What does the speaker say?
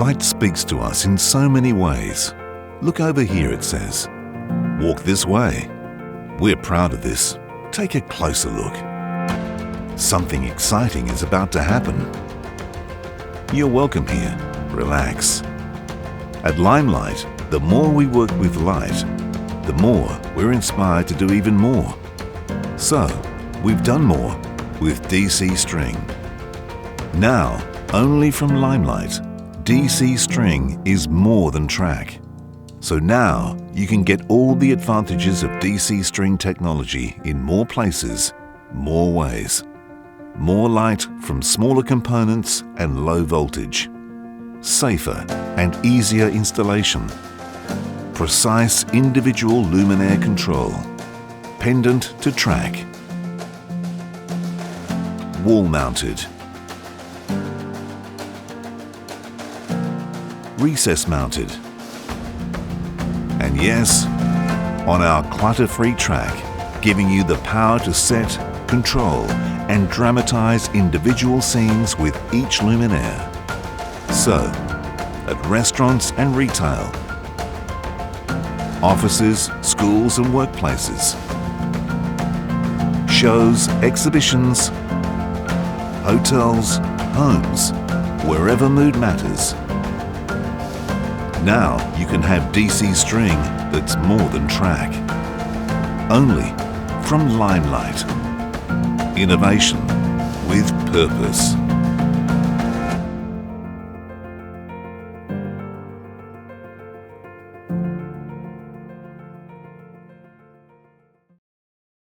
Light speaks to us in so many ways. Look over here, it says. Walk this way. We're proud of this. Take a closer look. Something exciting is about to happen. You're welcome here. Relax. At LimeLite, the more we work with light, the more we're inspired to do even more. So, we've done more with DC string. Now, only from LimeLite, DC string is more than track. So now you can get all the advantages of DC string technology in more places, more ways. More light from smaller components and low voltage. Safer and easier installation. Precise individual luminaire control. Pendant to track. Wall mounted. Recess mounted. And yes, on our clutter-free track, giving you the power to set, control, and dramatize individual scenes with each luminaire. So, at restaurants and retail, offices, schools and workplaces, shows, exhibitions, hotels, homes, wherever mood matters. Now you can have DC string that's more than track. Only from LimeLite. Innovation with purpose.